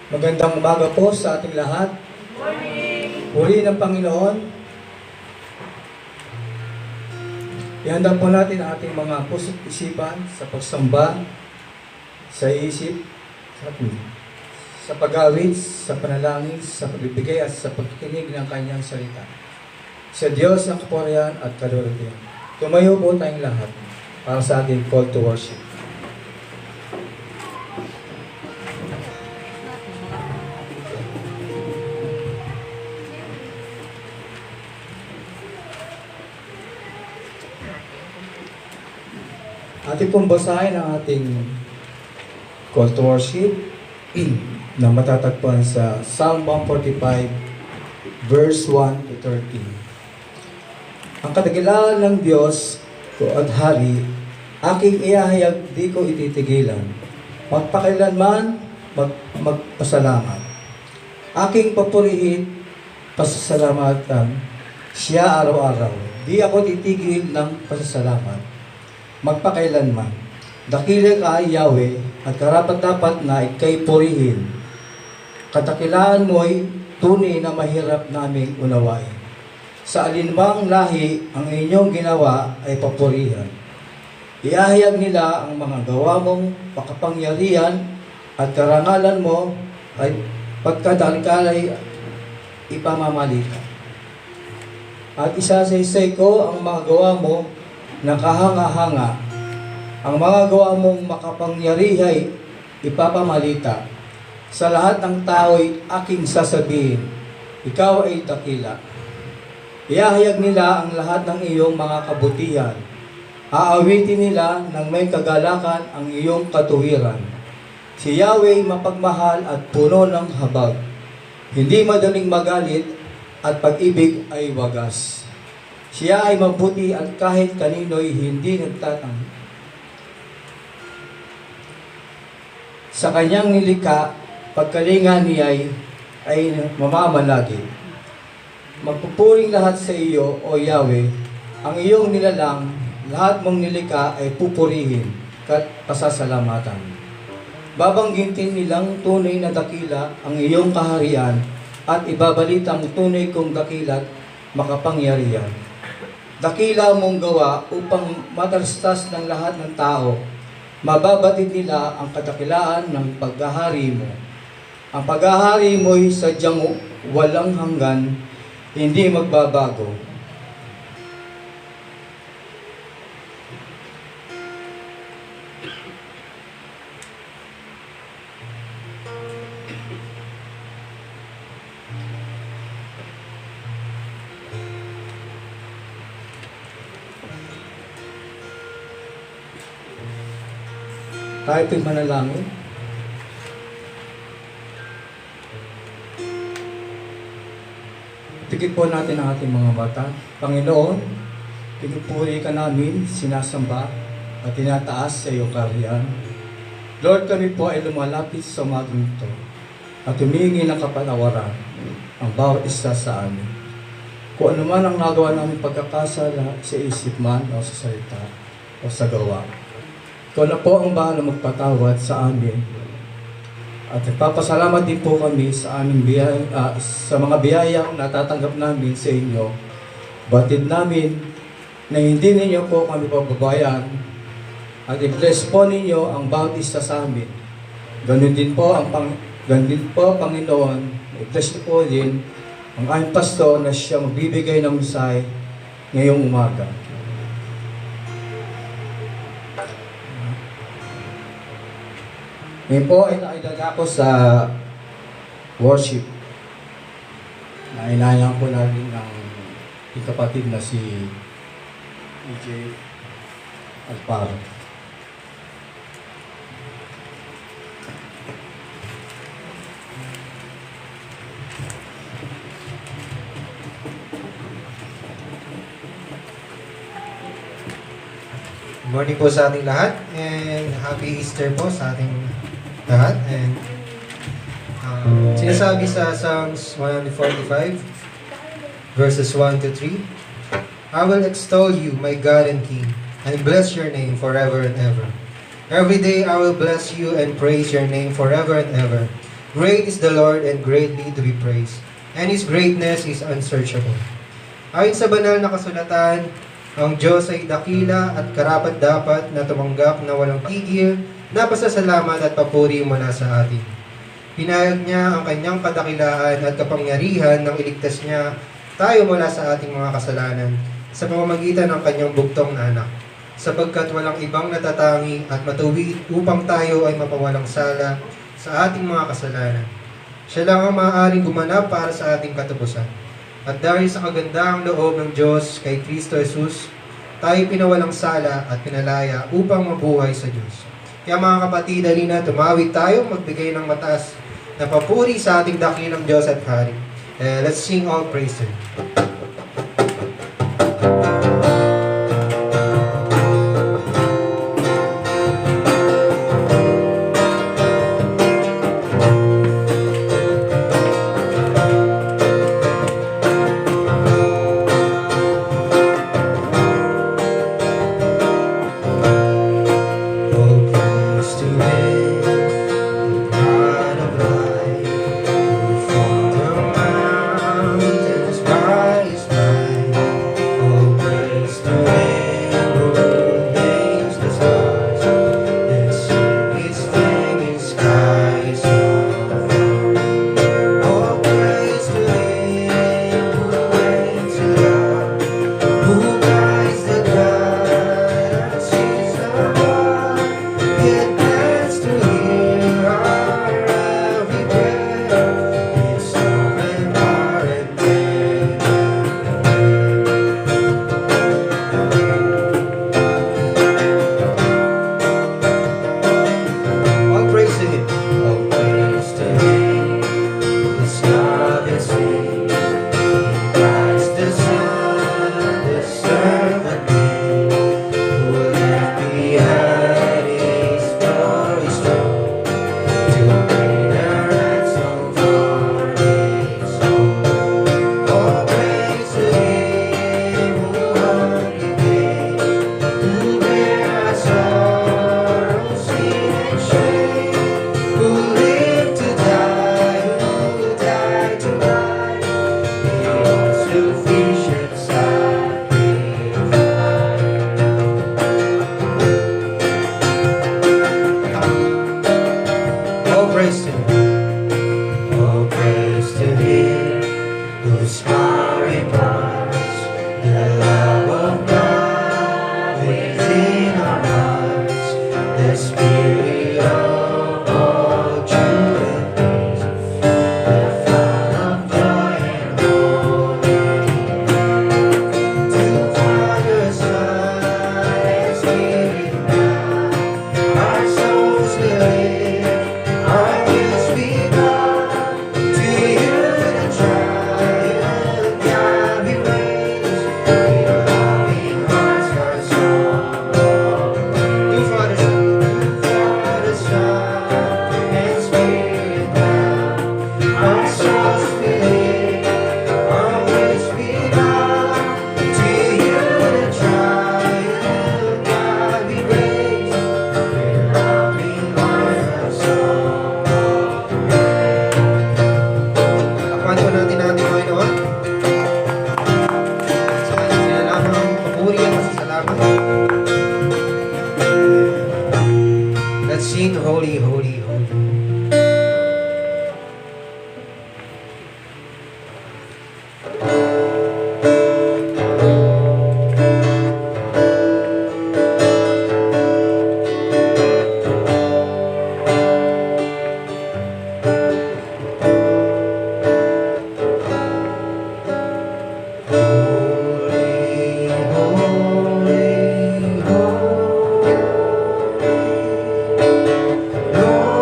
Magandang umaga po sa ating lahat. Purihin ng Panginoon. Ihanda po natin ang ating mga puso't isipan sa pagsamba, sa isip, sa pag-awit, sa panalangin, sa pagbibigay at sa pagkikinig ng kanyang salita. Sa Diyos ang kapurihan at kadulugyan. Tumayo po tayong lahat para sa ating call to worship. Ating pong basahin ang ating call to worship na matatagpuan sa Psalm 145 verse 1 to 13. Ang kadakilaan ng Diyos ko at Hari, aking ihahayag, di ko ititigilan. Magpakailanman, magpasalamat. Aking papurihin, pasasalamatan, siya araw-araw. Di ako titigil ng pasasalamat. Magpakailanman. Dakila ka, Yahweh, at karapat-dapat na ikay purihin. Katakilaan mo'y tunay na mahirap naming unawain. Sa alinmang lahi, ang inyong ginawa ay papurihan. Iahayag nila ang mga gawa mong makapangyarihan at karangalan mo ay pagkadalkalay ipamamalita. At isasaysay ko ang mga gawa mo nakahanga-hanga. Ang mga gawa mong makapangyarihay ipapamalita. Sa lahat ng tao'y aking sasabihin, ikaw ay dakila. Iahayag nila ang lahat ng iyong mga kabutihan. Aawitin nila ng may kagalakan ang iyong katuwiran. Si Yahweh mapagmahal at puno ng habag. Hindi madaling magalit at pag-ibig ay wagas. Siya ay mabuti at kahit kanino'y hindi nagtatang. Sa kanyang nilikha, pagkalinga niya ay mamamalagi. Magpupuring lahat sa iyo, O Yahweh, ang iyong nilalang, lahat mong nilikha ay pupurihin at pasasalamatan. Babanggitin nilang tunay na dakila ang iyong kaharian at ibabalita ang tunay kong dakila't makapangyarihan. Dakila mong gawa upang matalastas ng lahat ng tao. Mababatid nila ang kadakilaan ng paghahari mo. Ang paghahari mo'y sadyang walang hanggan, hindi magbabago. Tayo po'y manalangin. Tigit po natin ang ating mga mata. Panginoon, pinupuri ka namin, sinasamba at tinataas sa iyong kaharian. Lord, kami po ay lumalapit sa umagang ito at humingi ng kapatawaran ang bawat isa sa amin. Kung ano man ang nagawa namin pagkakasala sa isip man o sa salita o sa gawa. Ikaw na po ang bahala magpatawad sa amin. At nagpapasalamat din po kami sa aming sa mga biyayang natatanggap namin sa inyo. Batid namin na hindi ninyo po kami pababayaan at i-bless po ninyo ang bawat isa sa amin. Ganun din po, Panginoon, i-bless po din ang aming pastor na siya magbibigay ng mensahe ngayong umaga. Ngayon po ay nakidala ko sa worship. Nainayang po natin ang kapatid na si EJ Alparo. Good morning po sa ating lahat and happy Easter po sa ating lahat. And sinasabi sa Psalms 145 verses 1 to 3, I will extol you, my God and King, and bless your name forever and ever. Every day I will bless you and praise your name forever and ever. Great is the Lord and greatly to be praised, and His greatness is unsearchable. Ayon sa banal na kasulatan, ang Diyos ay dakila at karapat-dapat na tumanggap na walang tigil na pasasalamat at papuri mula sa atin. Pinayag niya ang kanyang kadakilaan at kapangyarihan nang iligtas niya tayo mula sa ating mga kasalanan sa pamamagitan ng kanyang bugtong na anak, sapagkat walang ibang natatangi at matuwid upang tayo ay mapawalang sala sa ating mga kasalanan. Siya lang ang maaaring gumanap para sa ating katapusan. At dahil sa kagandahang loob ng Diyos kay Kristo Jesus, tayo pinawalang sala at pinalaya upang mabuhay sa Diyos. Kaya mga kapatid, halina tumawid tayo, magbigay ng mataas na papuri sa ating dakilang Diyos at Hari. Let's sing all praise to Him. Holy, holy, holy. Lord,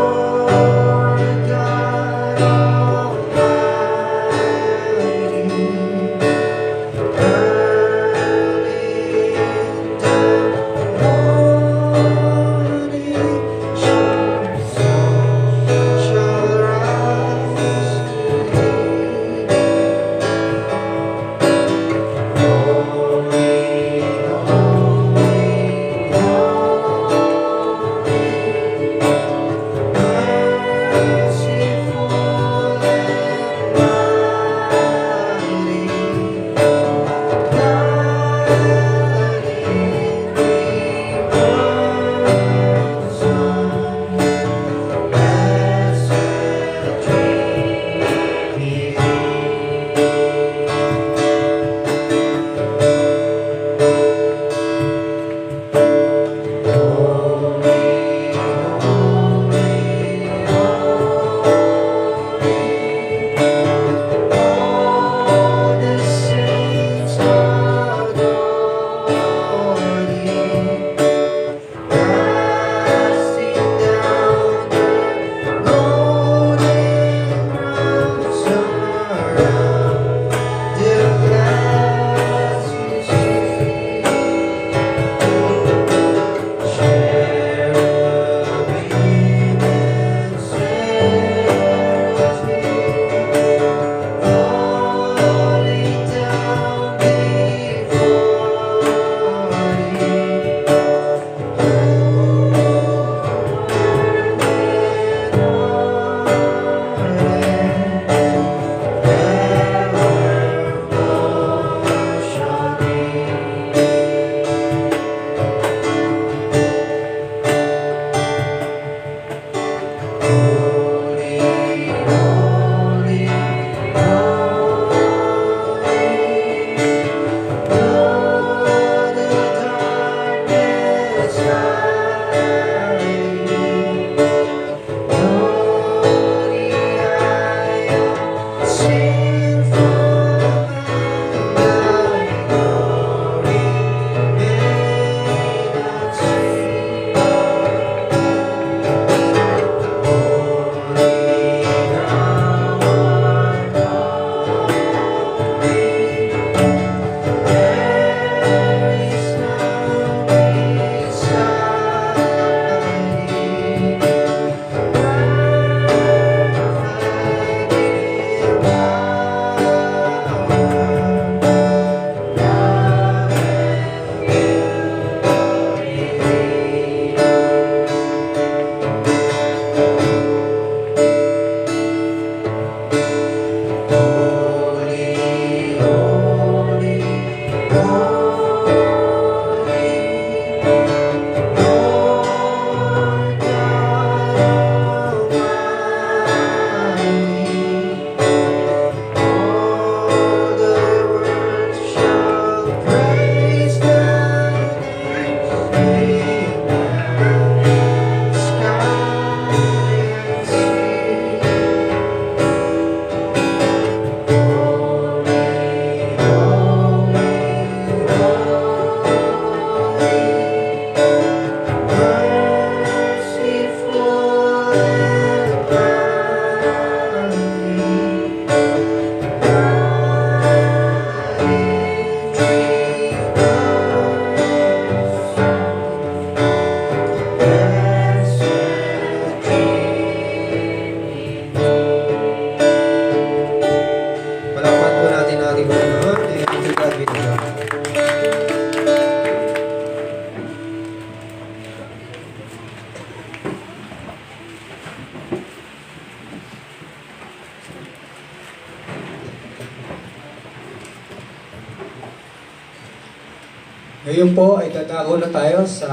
Ngayon po ay tatako na tayo sa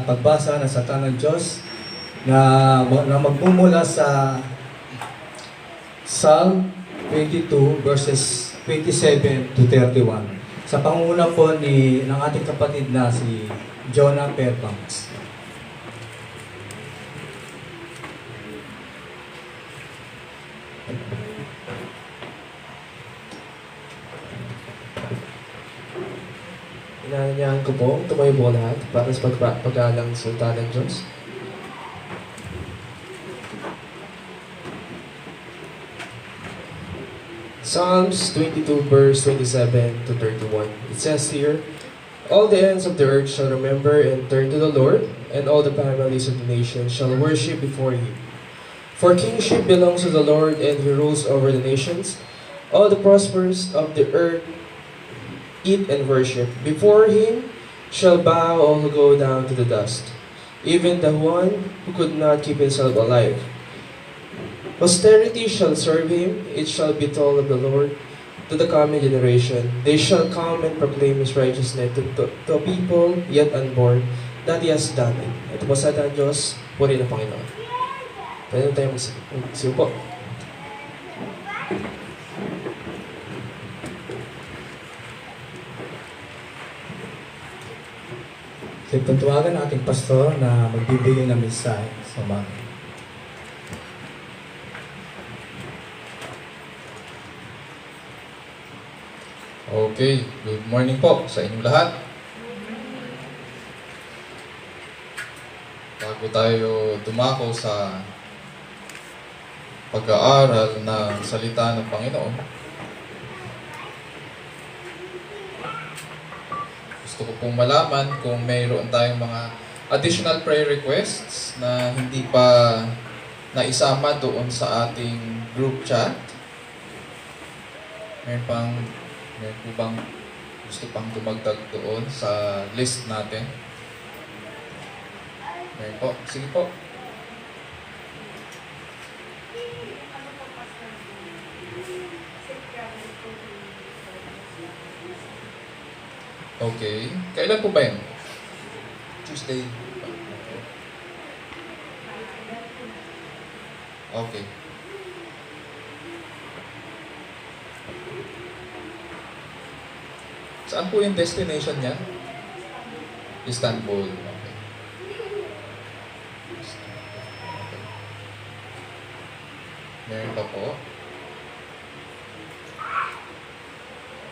pagbasa ng salita ng Diyos na magmumula sa Psalm 22 verses 27 to 31. Sa pangunguna po ng ating kapatid na si Jonah Fairbanks. Inanyayahan ko po, tumayo po lahat para sa pag-aalang salita ng Diyos. Psalms 22 verse 27 to 31. It says here, "All the ends of the earth shall remember and turn to the Lord, and all the families of the nations shall worship before Him. For kingship belongs to the Lord, and He rules over the nations. All the prosperous of the earth eat and worship. Before Him shall bow all who go down to the dust, even the one who could not keep himself alive. Posterity shall serve Him, it shall be told of the Lord to the coming generation. They shall come and proclaim His righteousness to a people yet unborn, that He has done it." Ito po sa ating Diyos, puri ng Panginoon. Pwede tayo magsiupo. So, pagtawagan ang ating pastor na magbibigay ng mensahe sa mga. Okay, good morning po sa inyong lahat. Bago tayo dumako sa pag-aaral ng salita ng Panginoon, gusto ko pong malaman kung mayroon tayong mga additional prayer requests na hindi pa naisama doon sa ating group chat. Meron po bang gusto pang dumagdag doon sa list natin? Meron po. Sige po. Okay. Kailan po ba yun? Tuesday. Okay. Saan po yung destination niya? Istanbul. Okay. Okay. Meron pa po?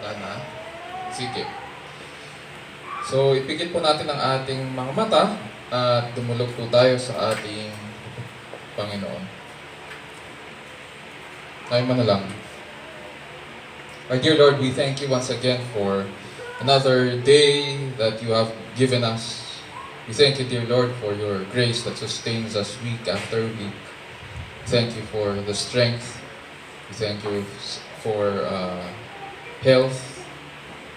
Wala na? Sige. So, ipikit po natin ang ating mga mata at dumulog po tayo sa ating Panginoon. Tayo manalangin. Our dear Lord, we thank you once again for another day that you have given us. We thank you, dear Lord, for your grace that sustains us week after week. Thank you for the strength. We thank you for health.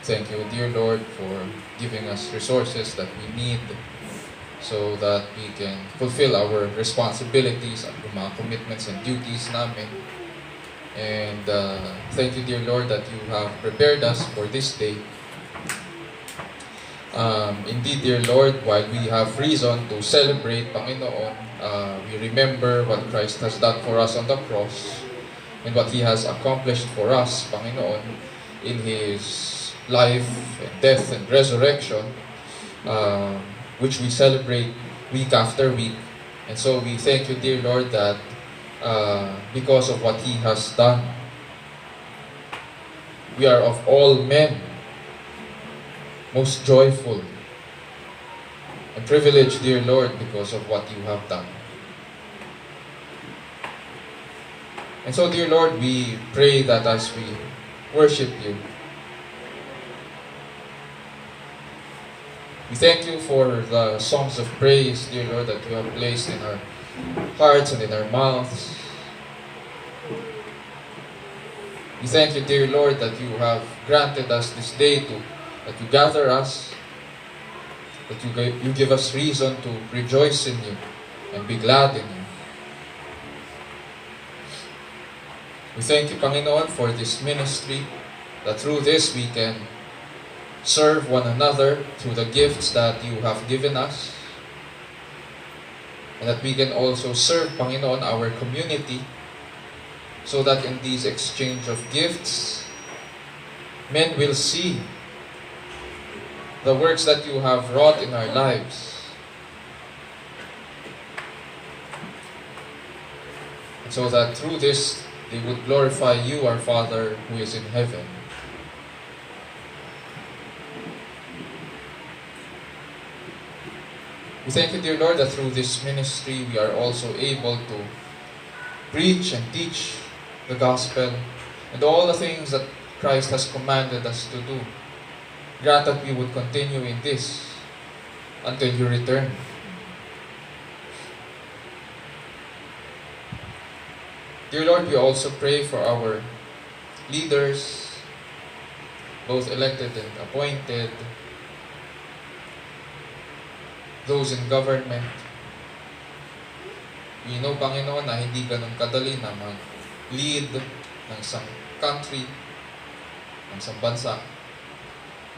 Thank you, dear Lord, for giving us resources that we need so that we can fulfill our responsibilities at mga commitments and duties namin. And thank you, dear Lord, that you have prepared us for this day. Indeed, dear Lord, while we have reason to celebrate, Panginoon, we remember what Christ has done for us on the cross and what He has accomplished for us, Panginoon, in His life and death and resurrection, which we celebrate week after week. And so we thank you, dear Lord, that because of what He has done, we are of all men most joyful and privileged, dear Lord, because of what you have done. And so, dear Lord, we pray that as we worship you, we thank you for the songs of praise, dear Lord, that you have placed in our hearts and in our mouths. We thank you, dear Lord, that you have granted us this day that you gather us, that you give us reason to rejoice in you and be glad in you. We thank you, Panginoon, for this ministry, that through this we can serve one another through the gifts that you have given us, and that we can also serve, Panginoon, our community, so that in this exchange of gifts, men will see the works that you have wrought in our lives. And so that through this, they would glorify you, our Father, who is in heaven. We thank you, dear Lord, that through this ministry, we are also able to preach and teach the gospel and all the things that Christ has commanded us to do. Grant that we would continue in this until you return. Dear Lord, we also pray for our leaders, both elected and appointed, those in government. We know, Panginoon, na hindi ganun kadali na mag-lead ng isang country, ng isang bansa.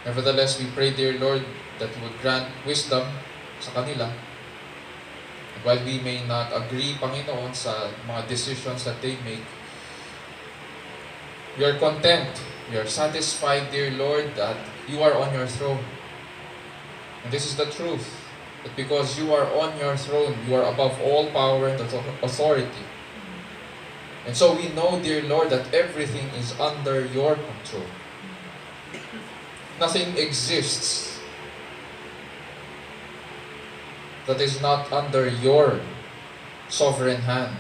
Nevertheless, we pray, dear Lord, that you would grant wisdom sa kanila. And while we may not agree, Panginoon, sa mga decisions that they make, we are content, we are satisfied, dear Lord, that you are on your throne. And this is the truth, that because you are on your throne, you are above all power and authority. And so we know, dear Lord, that everything is under your control. Nothing exists that is not under your sovereign hand.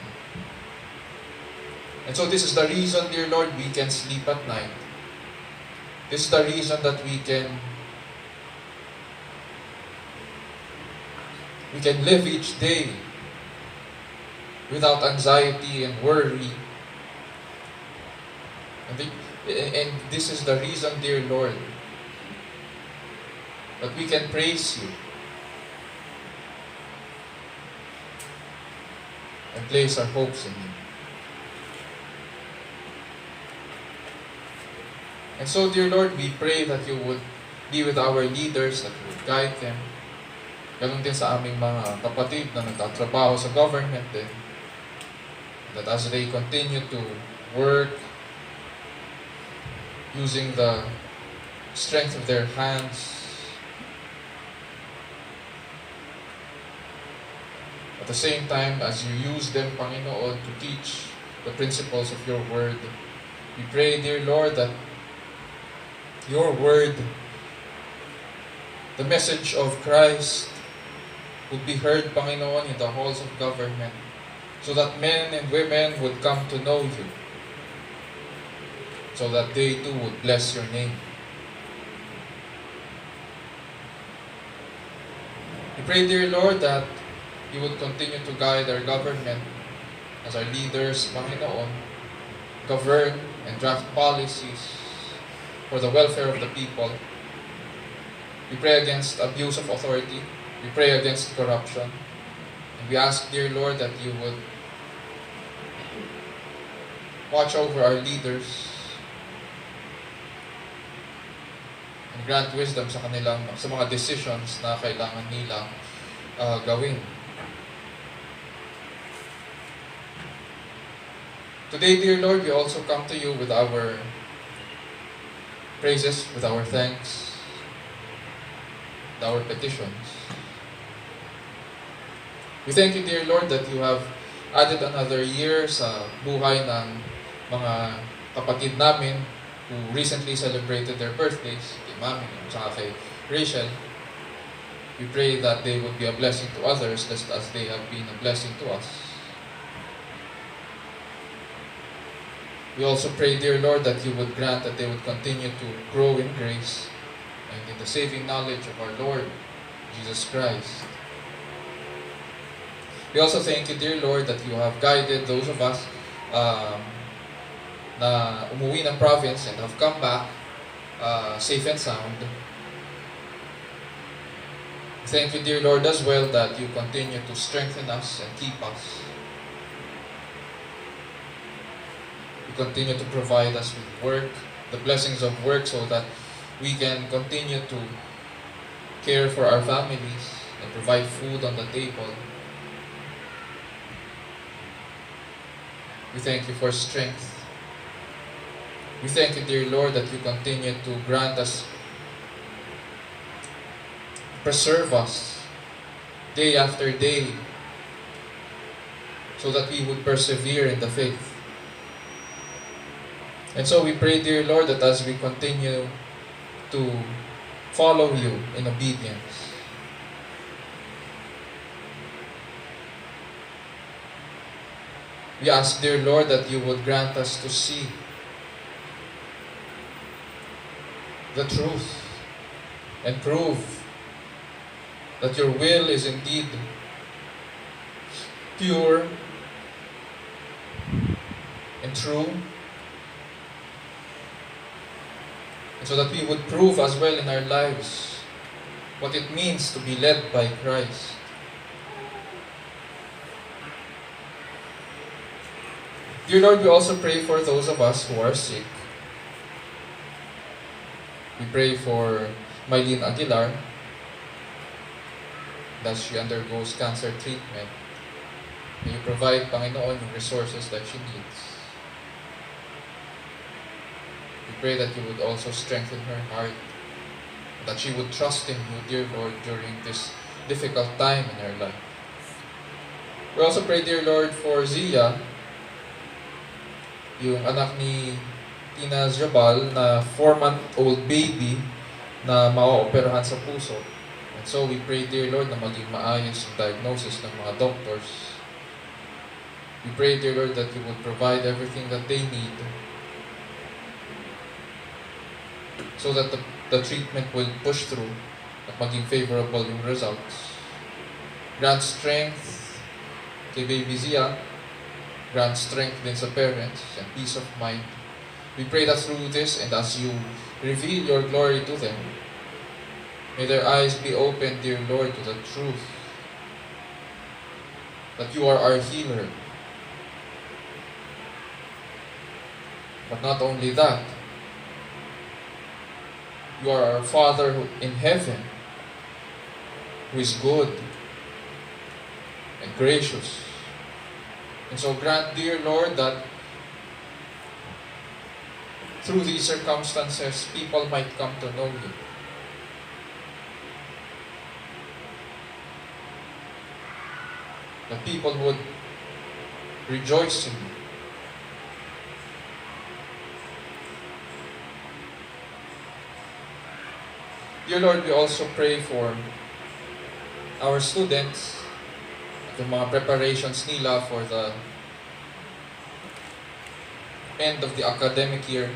And so this is the reason, dear Lord, we can sleep at night. This is the reason that we can live each day without anxiety and worry. And this is the reason, dear Lord, that we can praise you and place our hopes in you. And so, dear Lord, we pray that you would be with our leaders, that you would guide them. Ganun din sa aming mga kapatid na nagtatrabaho sa government din. That as they continue to work using the strength of their hands, at the same time as you use them, Panginoon, to teach the principles of your word, we pray, dear Lord, that your word, the message of Christ, would be heard, Panginoon, in the halls of government, so that men and women would come to know you, so that they too would bless your name. We pray, dear Lord, that you would continue to guide our government as our leaders, Panginoon, govern and draft policies for the welfare of the people. We pray against abuse of authority. We pray against corruption. And we ask, dear Lord, that you would watch over our leaders and grant wisdom sa mga decisions na kailangan nilang gawin. Today, dear Lord, we also come to you with our praises, with our thanks, with our petitions. We thank you, dear Lord, that you have added another year sa buhay ng mga kapatid namin who recently celebrated their birthdays, kay Mami at saka kay Rachel. We pray that they would be a blessing to others just as they have been a blessing to us. We also pray, dear Lord, that you would grant that they would continue to grow in grace and in the saving knowledge of our Lord Jesus Christ. We also thank you, dear Lord, that you have guided those of us na umuwi ng province and have come back safe and sound. Thank you, dear Lord, as well, that you continue to strengthen us and keep us. You continue to provide us with work, the blessings of work, so that we can continue to care for our families and provide food on the table. We thank you for strength. We thank you, dear Lord, that you continue to grant us, preserve us day after day, so that we would persevere in the faith. And so we pray, dear Lord, that as we continue to follow you in obedience, we ask, dear Lord, that you would grant us to see the truth and prove that your will is indeed pure and true, and so that we would prove as well in our lives what it means to be led by Christ. Dear Lord, we also pray for those of us who are sick. We pray for Mylene Aguilar as she undergoes cancer treatment. May you provide, Panginoon, yung resources that she needs. We pray that you would also strengthen her heart, that she would trust in you, dear Lord, during this difficult time in her life. We also pray, dear Lord, for Zia, yung anak ni Tina Jabal na 4-month-old baby na ma-operahan sa puso. And so we pray, dear Lord, na maging maayos yung diagnosis ng mga doctors. We pray, dear Lord, that you would provide everything that they need so that the treatment will push through at maging favorable yung results. Grant strength kay Baby Zia. Grant strength din sa parents and peace of mind. We pray that through this, and as you reveal your glory to them, may their eyes be opened, dear Lord, to the truth that you are our healer. But not only that, you are our Father in heaven, who is good and gracious. And so grant, dear Lord, that through these circumstances, people might come to know you. That people would rejoice in you. Dear Lord, we also pray for our students, yung mga preparations nila for the end of the academic year.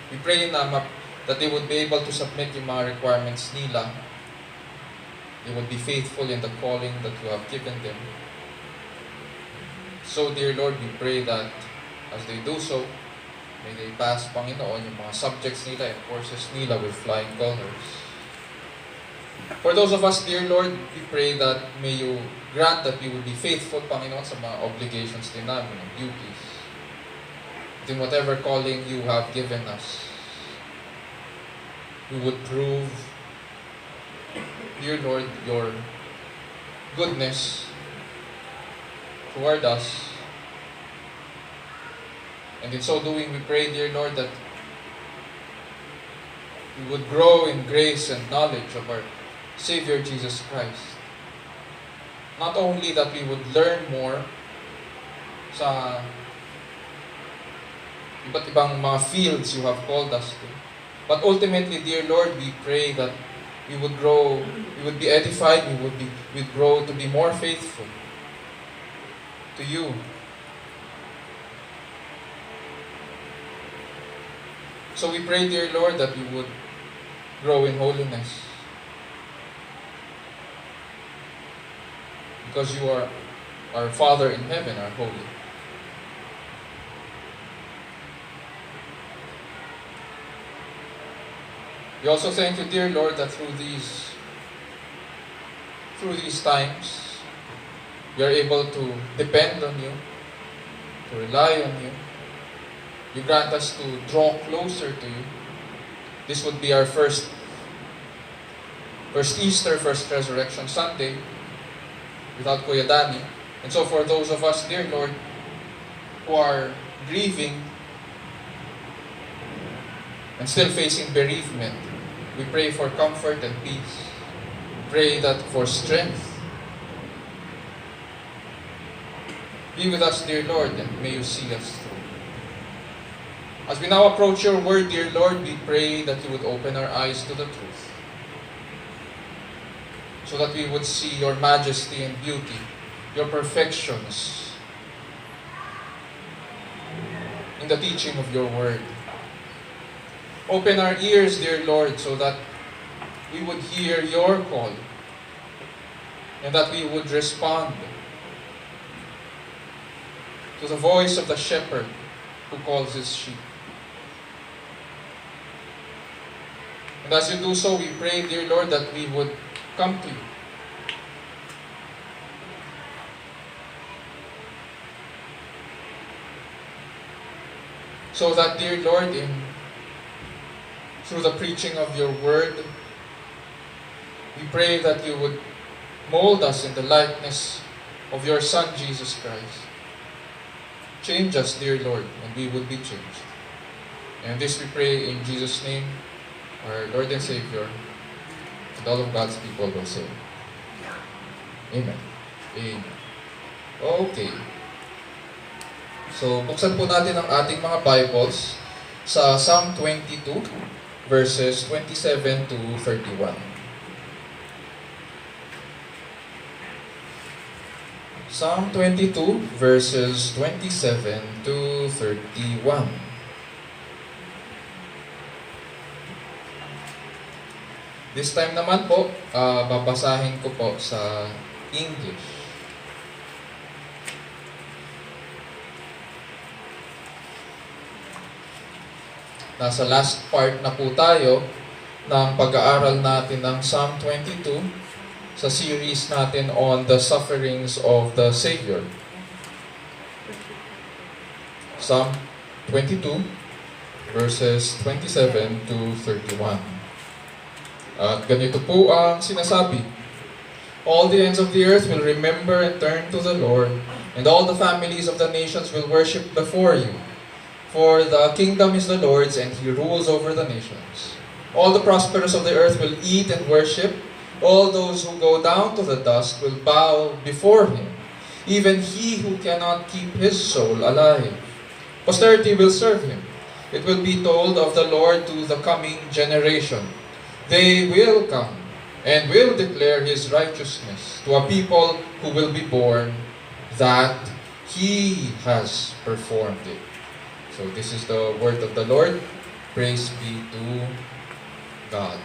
We pray that they would be able to submit yung mga requirements nila. They would be faithful in the calling that you have given them. So, dear Lord, we pray that as they do so, may they pass, Panginoon, yung mga subjects nila and courses nila with flying colors. For those of us, dear Lord, we pray that may you grant that we will be faithful, Panginoon, sa mga obligations din namin and duties. In whatever calling you have given us, we would prove, dear Lord, your goodness toward us. And in so doing, we pray, dear Lord, that we would grow in grace and knowledge of our Savior Jesus Christ. Not only that we would learn more sa iba't ibang mga fields you have called us to, but ultimately, dear Lord, we pray that we would grow, we would be edified, we would grow to be more faithful to you. So we pray, dear Lord, that we would grow in holiness. Because you are our Father in heaven, are holy. We also thank you, dear Lord, that through these times, we are able to depend on you, to rely on you. You grant us to draw closer to you. this would be our first Easter, first Resurrection Sunday without Kuya Danny. And so for those of us, dear Lord, who are grieving and still facing bereavement, we pray for comfort and peace. Pray that for strength. Be with us, dear Lord, and may you see us through. As we now approach your word, dear Lord, we pray that you would open our eyes to the truth, so that we would see your majesty and beauty, your perfections in the teaching of your word. Open our ears, dear Lord, so that we would hear your call and that we would respond to the voice of the shepherd who calls his sheep. And as you do so, we pray, dear Lord, that we would come to you. So that, dear Lord, through the preaching of your word, we pray that you would mold us in the likeness of your Son, Jesus Christ. Change us, dear Lord, and we would be changed. And this we pray in Jesus' name, our Lord and Savior, and all of God's people will say, Amen. Amen. Okay. So, buksan po natin ang ating mga Bibles sa Psalm 22, verses 27 to 31. Psalm 22, verses 27 to 31. This time naman po, babasahin ko po sa English. Nasa last part na po tayo ng pag-aaral natin ng Psalm 22 sa series natin on the sufferings of the Savior. Psalm 22, verses 27 to 31. At ganito po ang sinasabi, all the ends of the earth will remember and turn to the Lord, and all the families of the nations will worship before you. For the kingdom is the Lord's, and He rules over the nations. All the prosperous of the earth will eat and worship. All those who go down to the dust will bow before Him, even he who cannot keep his soul alive. Posterity will serve Him. It will be told of the Lord to the coming generation. They will come and will declare His righteousness to a people who will be born, that He has performed it. So this is the word of the Lord. Praise be to God.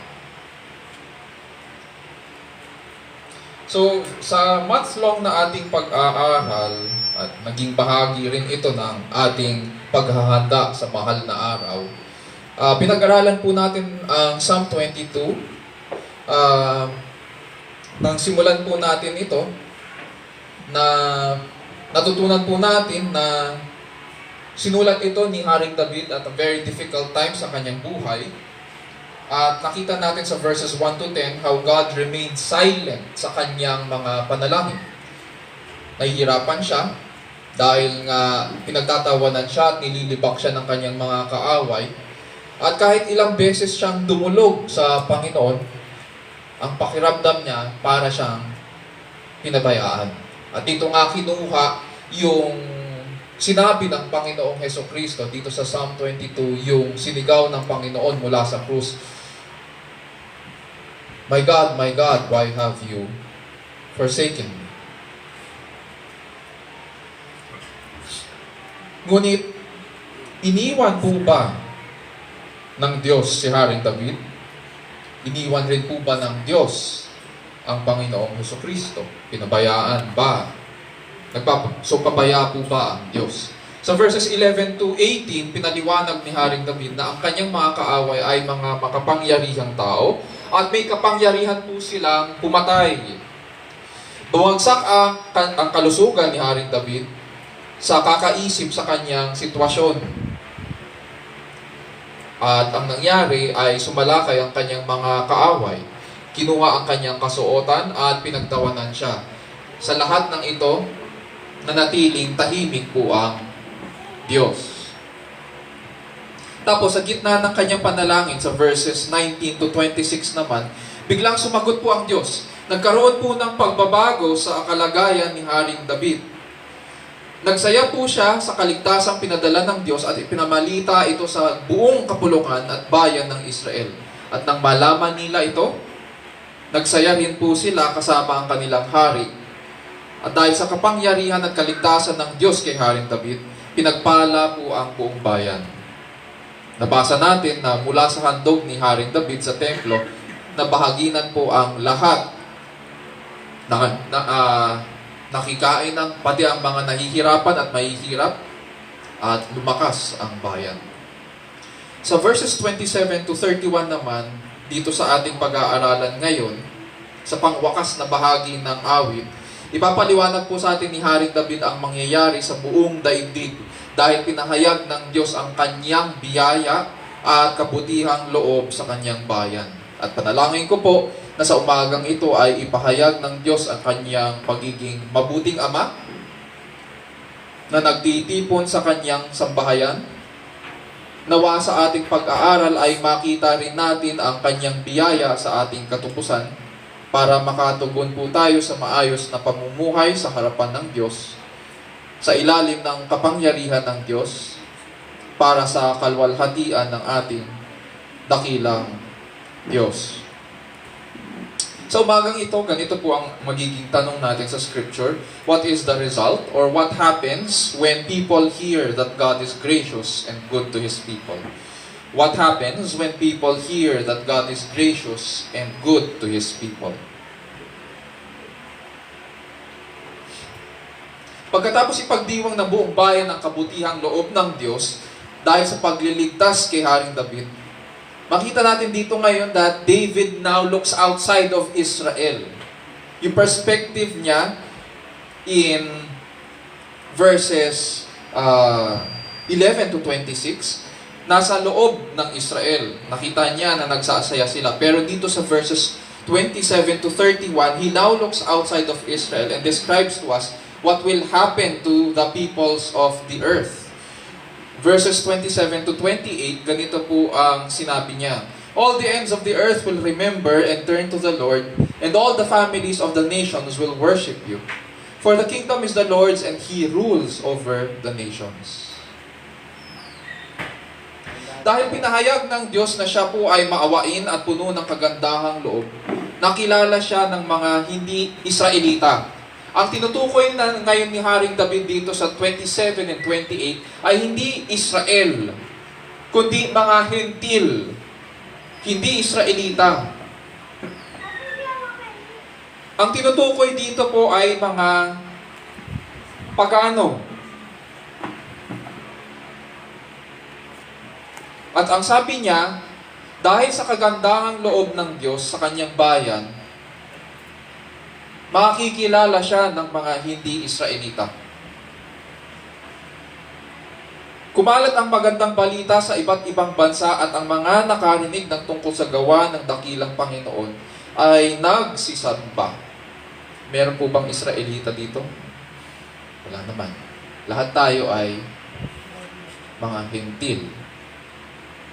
So, sa months-long na ating pag-aaral, at naging bahagi rin ito ng ating paghahanda sa mahal na araw, pinag-aralan po natin ang Psalm 22. Nang simulan po natin ito, na natutunan po natin na sinulat ito ni Haring David at a very difficult time sa kanyang buhay. At nakita natin sa verses 1 to 10 how God remained silent sa kanyang mga panalangin. Nahihirapan siya dahil nga pinagtatawanan siya at nililibak siya ng kanyang mga kaaway. At kahit ilang beses siyang dumulog sa Panginoon, ang pakiramdam niya para siyang pinabayaan. At dito nga kinuha yung sinabi ng Panginoong Hesukristo dito sa Psalm 22, yung sinigaw ng Panginoon mula sa krus, my God, why have you forsaken me? Ngunit, iniwan po ba ng Diyos si Haring David? Iniwan rin po ba ng Diyos ang Panginoong Hesukristo? Pinabayaan ba? So, pabaya po ba ang Diyos? Sa verses 11 to 18, pinaliwanag ni Haring David na ang kanyang mga kaaway ay mga makapangyarihang tao at may kapangyarihan po silang pumatay. Bumagsak ang kalusugan ni Haring David sa kakaisip sa kanyang sitwasyon. At ang nangyari ay sumalakay ang kanyang mga kaaway. Kinuha ang kanyang kasuotan at pinagtawanan siya. Sa lahat ng ito, nanatiling tahimik po ang Diyos. Tapos sa gitna ng kanyang panalangin sa verses 19 to 26 naman, biglang sumagot po ang Diyos. Nagkaroon po ng pagbabago sa kalagayan ni Haring David. Nagsaya po siya sa kaligtasang pinadala ng Diyos at ipinamalita ito sa buong kapulungan at bayan ng Israel. At nang malaman nila ito, nagsaya rin po sila kasama ang kanilang hari. At dahil sa kapangyarihan at kaligtasan ng Diyos kay Haring David, pinagpala po ang buong bayan. Nabasa natin na mula sa handog ni Haring David sa templo, nabahaginan po ang lahat nakikain ng pati ang mga nahihirapan at mahihirap at lumakas ang bayan. Sa verses 27 to 31 naman, dito sa ating pag-aaralan ngayon, sa pangwakas na bahagi ng awit, ipapaliwanag po sa atin ni Haring David ang mangyayari sa buong daigdig dahil pinahayag ng Diyos ang kanyang biyaya at kabutihang loob sa kanyang bayan. At panalangin ko po na sa umagang ito ay ipahayag ng Diyos ang kanyang pagiging mabuting ama na nagtitipon sa kanyang sambahayan. Nawa sa ating pag-aaral ay makita rin natin ang kanyang biyaya sa ating katubusan para makatugon po tayo sa maayos na pamumuhay sa harapan ng Diyos, sa ilalim ng kapangyarihan ng Diyos, para sa kalwalhatian ng ating dakilang Diyos. Sa umagang ito, ganito po ang magiging tanong natin sa Scripture. What is the result or what happens when people hear that God is gracious and good to His people? What happens when people hear that God is gracious and good to His people? Pagkatapos ipagdiwang ng buong bayan ang kabutihang loob ng Diyos dahil sa pagliligtas kay Haring David, makita natin dito ngayon that David now looks outside of Israel. Yung perspective niya in verses 11 to 26, nasa loob ng Israel. Nakita niya na nagsasaya sila. Pero dito sa verses 27 to 31, he now looks outside of Israel and describes to us what will happen to the peoples of the earth. Verses 27 to 28, ganito po ang sinabi niya. All the ends of the earth will remember and turn to the Lord, and all the families of the nations will worship you. For the kingdom is the Lord's, and He rules over the nations. Dahil pinahayag ng Diyos na siya po ay maawain at puno ng kagandahang loob, nakilala siya ng mga hindi Israelita. Ang tinutukoy na ngayon ni Haring David dito sa 27 and 28 ay hindi Israel, kundi mga Hentil, hindi Israelita. Ang tinutukoy dito po ay mga pagano. At ang sabi niya, dahil sa kagandahang loob ng Diyos sa kanyang bayan, makikilala siya ng mga hindi Israelita. Kumalat ang magandang balita sa iba't ibang bansa at ang mga nakarinig ng tungkol sa gawa ng dakilang Panginoon ay nagsisamba. Meron po bang Israelita dito? Wala naman. Lahat tayo ay mga Hentil.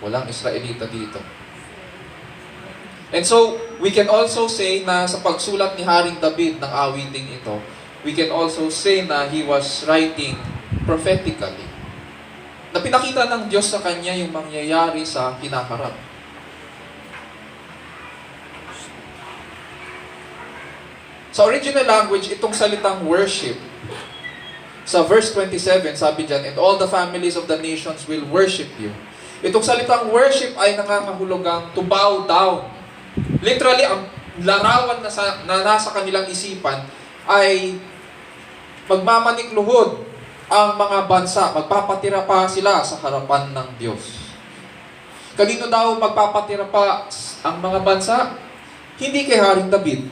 Walang Israelita dito. And so, we can also say na sa pagsulat ni Haring David ng awiting ito, we can also say na he was writing prophetically. Na pinakita ng Diyos sa kanya yung mangyayari sa hinaharap. Sa original language, itong salitang worship, sa verse 27, sabi dyan, and all the families of the nations will worship you. Itong salitang worship ay nakakahulugang to bow down. Literally, ang larawan na nasa kanilang isipan ay magmamanikluhod ang mga bansa. Magpapatira pa sila sa harapan ng Diyos. Kanino daw magpapatira pa ang mga bansa? Hindi kay Haring David.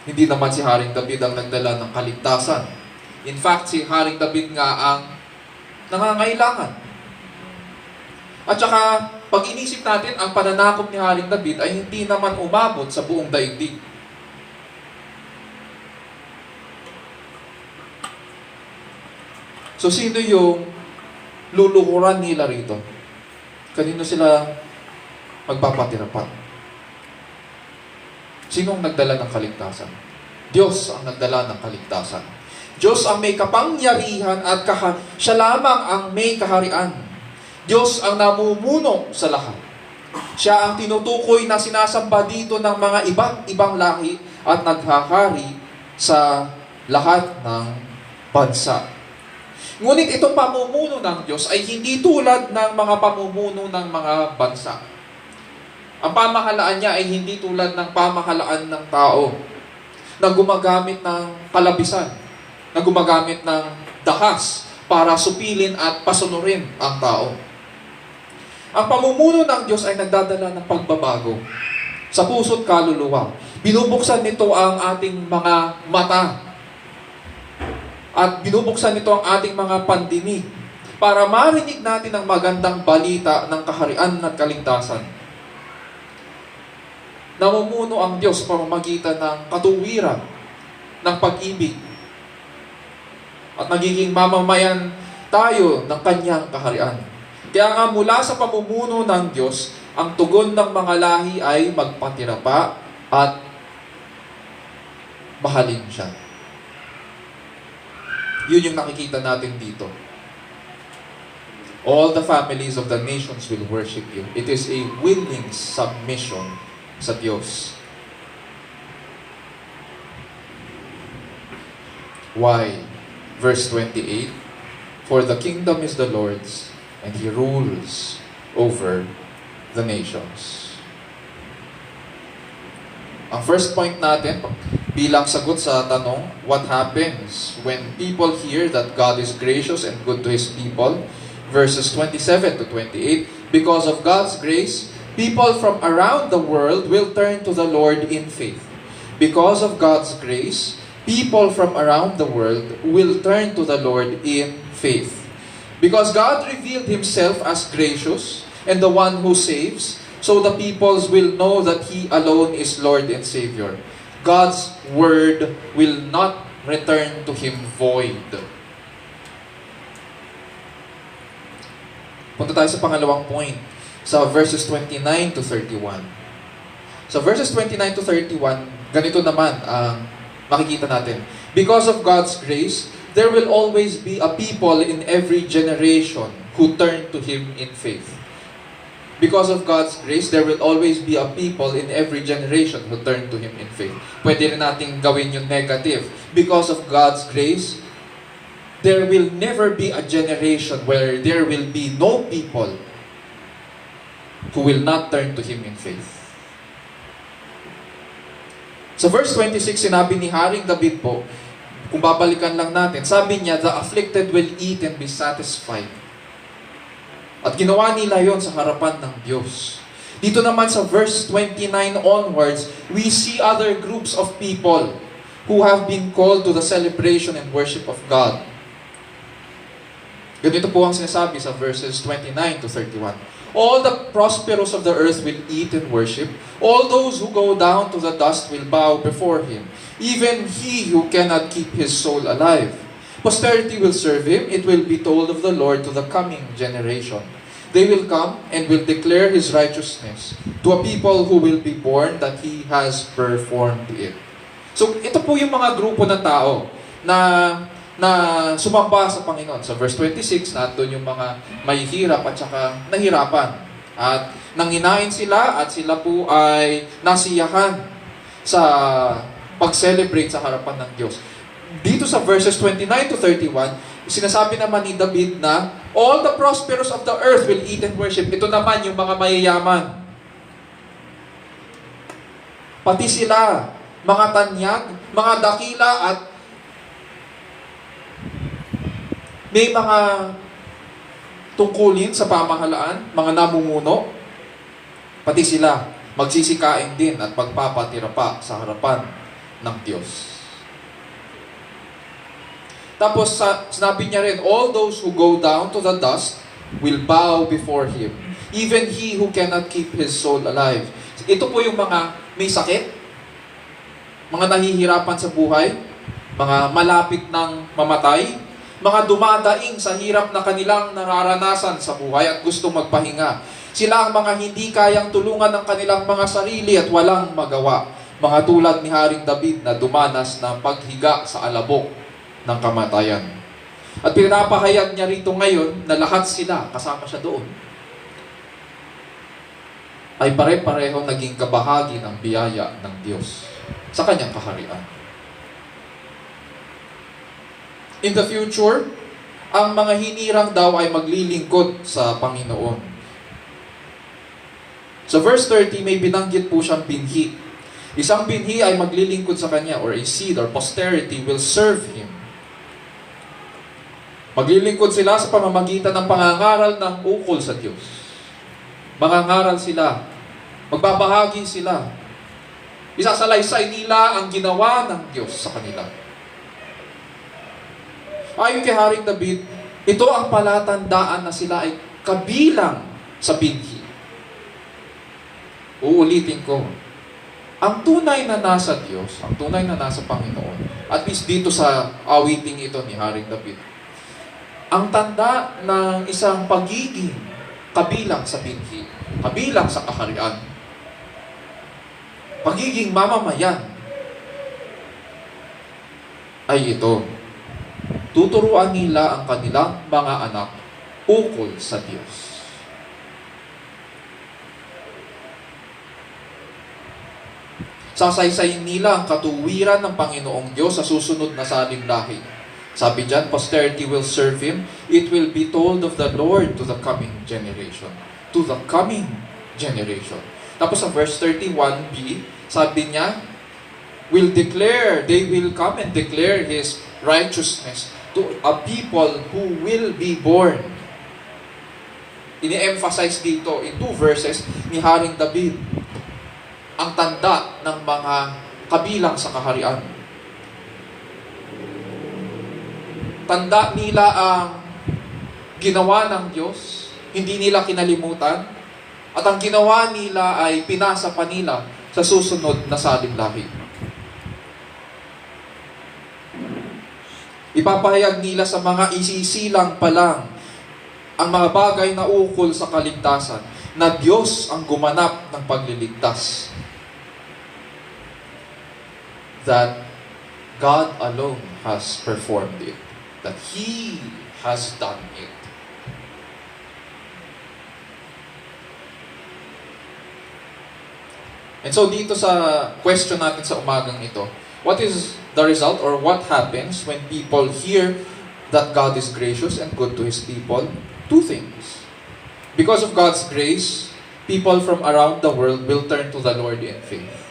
Hindi naman si Haring David ang nagdala ng kaligtasan. In fact, si Haring David nga ang nangangailangan. At saka, pag inisip natin, ang pananakop ni Haring David ay hindi naman umabot sa buong daigdig. So, sino yung luluhuran nila rito? Kanino sila magpapatirapan? Sinong nagdala ng kaligtasan? Diyos ang nagdala ng kaligtasan. Diyos ang may kapangyarihan at siya lamang ang may kaharian. Diyos ang namumuno sa lahat. Siya ang tinutukoy na sinasamba dito ng mga iba't ibang lahi at naghahari sa lahat ng bansa. Ngunit itong pamumuno ng Diyos ay hindi tulad ng mga pamumuno ng mga bansa. Ang pamahalaan niya ay hindi tulad ng pamahalaan ng tao na gumagamit ng kalabisan, na gumagamit ng dahas para supilin at pasunurin ang tao. Ang pamumuno ng Diyos ay nagdadala ng pagbabago sa puso't kaluluwa. Binubuksan nito ang ating mga mata at binubuksan nito ang ating mga pandinig para marinig natin ang magandang balita ng kaharian at kaligtasan. Namumuno ang Diyos sa pamamagitan ng katuwiran, ng pag-ibig, at nagiging mamamayan tayo ng Kanyang kaharian. Kaya nga mula sa pamumuno ng Diyos, ang tugon ng mga lahi ay magpatirapa at mahalin siya. Yun yung nakikita natin dito. All the families of the nations will worship you. It is a willing submission sa Diyos. Why? Verse 28, for the kingdom is the Lord's, and He rules over the nations. Ang first point natin, bilang sagot sa tanong, what happens when people hear that God is gracious and good to His people? Verses 27 to 28, because of God's grace, people from around the world will turn to the Lord in faith. Because of God's grace, people from around the world will turn to the Lord in faith. Because God revealed Himself as gracious and the one who saves, so the peoples will know that He alone is Lord and Savior. God's word will not return to Him void. Punta tayo sa pangalawang point, sa verses 29 to 31. Sa verses 29 to 31, ganito naman ang makikita natin. Because of God's grace, there will always be a people in every generation who turn to Him in faith. Because of God's grace, there will always be a people in every generation who turn to Him in faith. Pwede rin natin gawin yung negative. Because of God's grace, there will never be a generation where there will be no people who will not turn to Him in faith. Sa verse 26, sinabi ni Haring David po, kung babalikan lang natin, sabi niya, the afflicted will eat and be satisfied. At ginawa nila yon sa harapan ng Diyos. Dito naman sa verse 29 onwards, we see other groups of people who have been called to the celebration and worship of God. Ganito po ang sinasabi sa verses 29 to 31. All the prosperous of the earth will eat and worship. All those who go down to the dust will bow before Him. Even he who cannot keep his soul alive. Posterity will serve Him. It will be told of the Lord to the coming generation. They will come and will declare His righteousness to a people who will be born that He has performed it. So, ito po yung mga grupo ng tao na sumamba sa Panginoon. Sa verse 26, nandun yung mga mahihirap at saka nahirapan. At nanginain sila at sila po ay nasiyahan sa pag-celebrate sa harapan ng Diyos. Dito sa verses 29 to 31, sinasabi naman ni David na all the prosperous of the earth will eat and worship. Ito naman yung mga mayayaman. Pati sila, mga tanyag, mga dakila at may mga tungkulin sa pamahalaan, mga namumuno, pati sila magsisikain din at magpapatira pa sa harapan ng Diyos. Tapos sinabi niya rin, all those who go down to the dust will bow before Him. Even he who cannot keep his soul alive. Ito po yung mga may sakit, mga nahihirapan sa buhay, mga malapit ng mamatay, mga dumadaing sa hirap na kanilang nararanasan sa buhay at gusto magpahinga. Sila ang mga hindi kayang tulungan ng kanilang mga sarili at walang magawa. Mga tulad ni Haring David na dumanas ng paghiga sa alabok ng kamatayan. At pinapahayag niya rito ngayon na lahat sila, kasama siya doon, ay pare-parehong naging kabahagi ng biyaya ng Diyos sa kanyang kaharian. In the future, ang mga hinirang daw ay maglilingkod sa Panginoon. Sa verse 30, may binanggit po siyang binhi. Isang binhi ay maglilingkod sa kanya, or a seed or posterity will serve him. Maglilingkod sila sa pamamagitan ng pangangaral ng ukol sa Diyos. Mangangaral sila, magbabahagi sila. Isasalaysay nila ang ginawa ng Diyos sa kanila. Ayon kay Haring David, ito ang palatandaan na sila ay kabilang sa binhi. Uulitin ko, ang tunay na nasa Diyos, ang tunay na nasa Panginoon, at least dito sa awiting ito ni Haring David, ang tanda ng isang pagiging kabilang sa binhi, kabilang sa kaharian, pagiging mamamayan, ay ito. Tuturuan nila ang kanilang mga anak ukol sa Diyos. Sasaysayin nila ang katuwiran ng Panginoong Diyos sa susunod na saling lahi. Sabi dyan, posterity will serve Him. It will be told of the Lord to the coming generation. To the coming generation. Tapos sa verse 31b, sabi niya, they will come and declare His righteousness to a people who will be born. Ini-emphasize dito in 2 verses ni Haring David ang tanda ng mga kabilang sa kaharian. Tanda nila ang ginawa ng Diyos, hindi nila kinalimutan, at ang ginawa nila ay pinasa pa nila sa susunod na saling-lahi. Ipapahayag nila sa mga isisilang pa lang ang mga bagay na ukol sa kaligtasan na Diyos ang gumanap ng pagliligtas. That God alone has performed it. That He has done it. And so dito sa question natin sa umagang ito, what is the result or what happens when people hear that God is gracious and good to His people? 2 things. Because of God's grace, people from around the world will turn to the Lord in faith.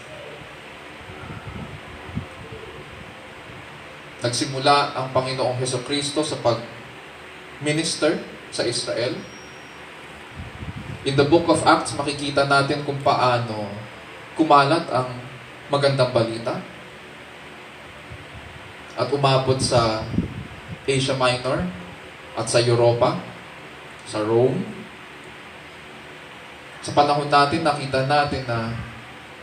Nagsimula ang Panginoong Hesukristo sa pag-minister sa Israel. In the book of Acts, makikita natin kung paano kumalat ang magandang balita at umabot sa Asia Minor at sa Europa, sa Rome. Sa panahon natin, nakita natin na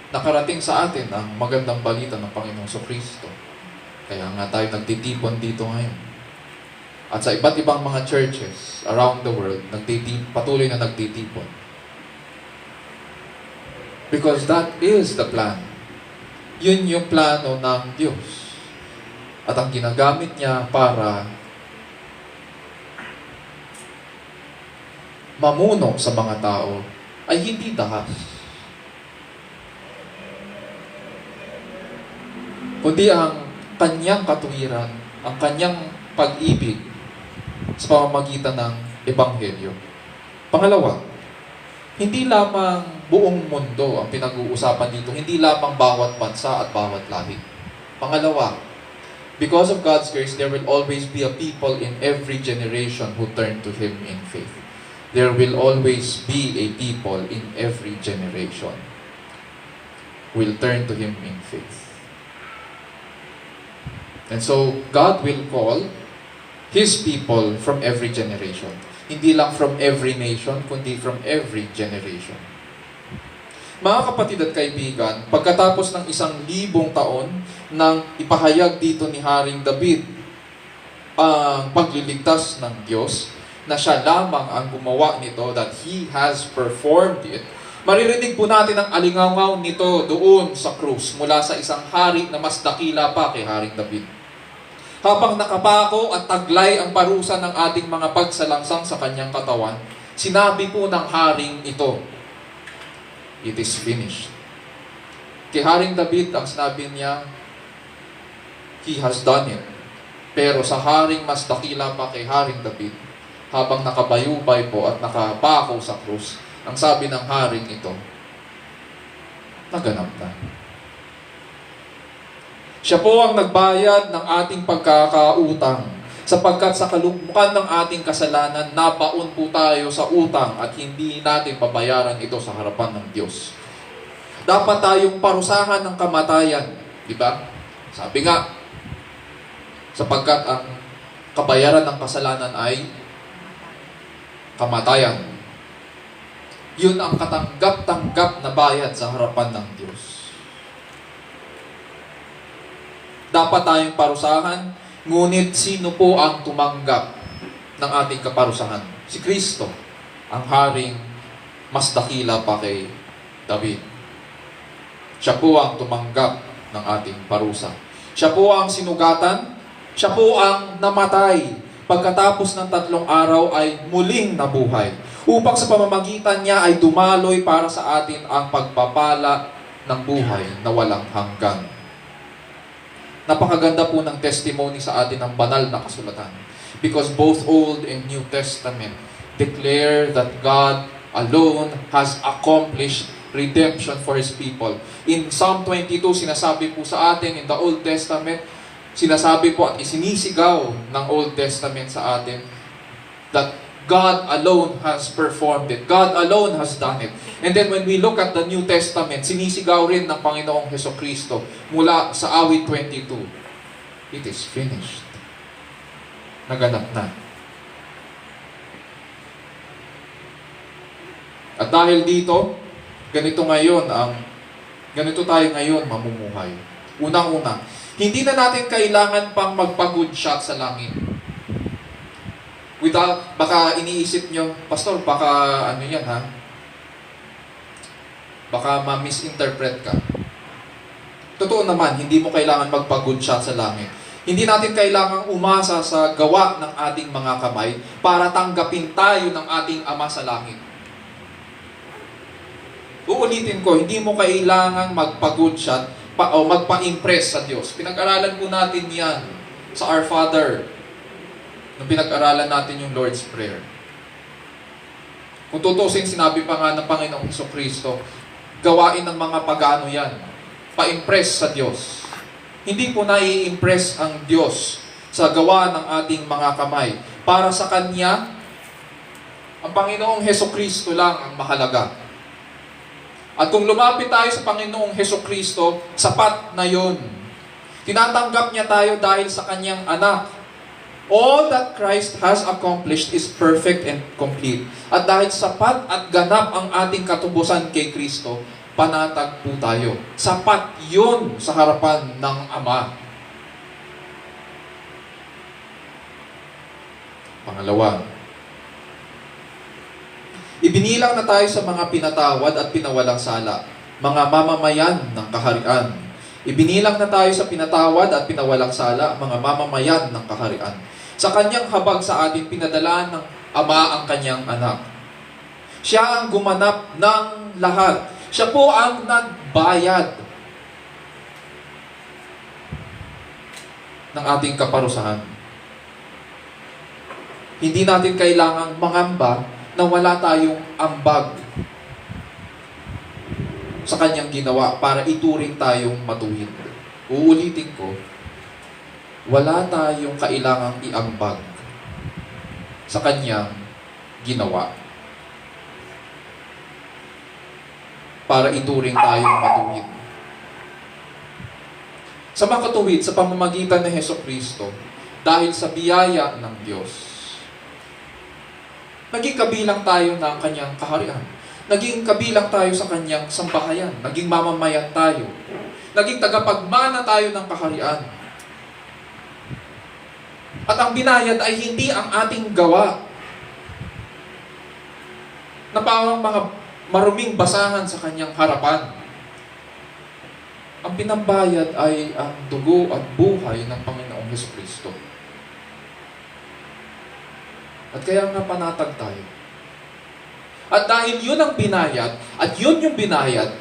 nakarating sa atin ang magandang balita ng Panginoong Hesukristo. Kaya nga tayo nagtitipon dito ngayon. At sa iba't ibang mga churches around the world, patuloy na nagtitipon. Because that is the plan. Yun yung plano ng Diyos. At ang ginagamit niya para mamuno sa mga tao ay hindi dahas, kundi ang kanyang katuwiran, ang kanyang pag-ibig sa pamamagitan ng Ebanghelyo. Pangalawa, hindi lamang buong mundo ang pinag-uusapan dito, hindi lamang bawat bansa at bawat lahi. Pangalawa, because of God's grace, there will always be a people in every generation who turn to Him in faith. There will always be a people in every generation who will turn to Him in faith. And so, God will call His people from every generation. Hindi lang from every nation, kundi from every generation. Mga kapatid at kaibigan, pagkatapos ng 1,000 taon nang ipahayag dito ni Haring David ang pagliligtas ng Diyos, na siya lamang ang gumawa nito, that He has performed it, maririnig po natin ang alingaw nito doon sa krus mula sa isang hari na mas dakila pa kay Haring David. Habang nakapako at taglay ang parusa ng ating mga pagsalangsang sa kanyang katawan, sinabi po ng haring ito, "It is finished." Kay Haring David, ang sinabi niya, He has done it. Pero sa haring mas dakila pa kay Haring David, habang nakabayubay po at nakapako sa krus, ang sabi ng haring ito, naganap na. Siya po ang nagbayad ng ating pagkakautang, sapagkat sa kalugmukan ng ating kasalanan, nabaon po tayo sa utang at hindi natin babayaran ito sa harapan ng Diyos. Dapat tayong parusahan ng kamatayan, di ba? Sabi nga, sapagkat ang kabayaran ng kasalanan ay kamatayan. Yun ang katanggap-tanggap na bayad sa harapan ng Diyos. Dapat tayong parusahan, ngunit sino po ang tumanggap ng ating kaparusahan? Si Kristo, ang haring mas dakila pa kay David. Siya po ang tumanggap ng ating parusa. Siya po ang sinugatan, siya po ang namatay. Pagkatapos ng 3 araw ay muling nabuhay. Upang sa pamamagitan niya ay dumaloy para sa atin ang pagpapala ng buhay na walang hanggan. Napakaganda po ng testimony sa atin ng banal na kasulatan. Because both Old and New Testament declare that God alone has accomplished redemption for His people. In Psalm 22, sinasabi po sa atin in the Old Testament, sinasabi po at isinisigaw ng Old Testament sa atin that God alone has performed it. God alone has done it. And then when we look at the New Testament, sinisigaw rin ng Panginoong Hesukristo mula sa awit 22, "It is finished." Naganap na. At dahil dito, ganito tayo ngayon mamumuhay. Unang-una, hindi na natin kailangan pang magpa-good shot sa langit. Baka iniisip nyo, Pastor, baka ano yan ha? Baka ma-misinterpret ka. Totoo naman, hindi mo kailangan magpa-good shot sa langit. Hindi natin kailangang umasa sa gawa ng ating mga kamay para tanggapin tayo ng ating Ama sa langit. Uulitin ko, hindi mo kailangang magpa-good shot o magpa-impress sa Diyos. Pinag-aralan po natin yan sa Our Father. Nung pinag-aralan natin yung Lord's Prayer. Kung tutusin, sinabi pa nga ng Panginoong Hesukristo, gawain ng mga pagano yan. Pa-impress sa Diyos. Hindi po nai-impress ang Diyos sa gawa ng ating mga kamay. Para sa Kanya, ang Panginoong Hesukristo lang ang mahalaga. At kung lumapit tayo sa Panginoong Hesukristo, sapat na yon. Tinatanggap niya tayo dahil sa Kanyang anak. All that Christ has accomplished is perfect and complete. At dahil sapat at ganap ang ating katubusan kay Kristo, panatag po tayo. Sapat yun sa harapan ng Ama. Pangalawa, ibinilang na tayo sa mga pinatawad at pinawalang sala, mga mamamayan ng kaharian. Ibinilang na tayo sa pinatawad at pinawalang sala, mga mamamayan ng kaharian. Sa Kanyang habag sa atin, pinadala ng Ama ang Kanyang anak. Siya ang gumanap ng lahat. Siya po ang nagbayad ng ating kaparusahan. Hindi natin kailangang mangamba na wala tayong ambag sa Kanyang ginawa para ituring tayong matuwid. Uulitin ko, wala tayong kailangang iambag sa Kanyang ginawa para ituring tayong matuwid. Sa makatuwid, sa pamamagitan ng Hesukristo, dahil sa biyaya ng Diyos. Naging kabilang tayo ng kanyang kaharian. Naging kabilang tayo sa kanyang sambahayan. Naging mamamayan tayo. Naging tagapagmana tayo ng kaharian. At ang binayad ay hindi ang ating gawa na parang mga maruming basahan sa kanyang harapan. Ang pinambayad ay ang dugo at buhay ng Panginoong Jesucristo. At kaya nga panatag tayo. At dahil yun ang binayad, at yun yung binayad,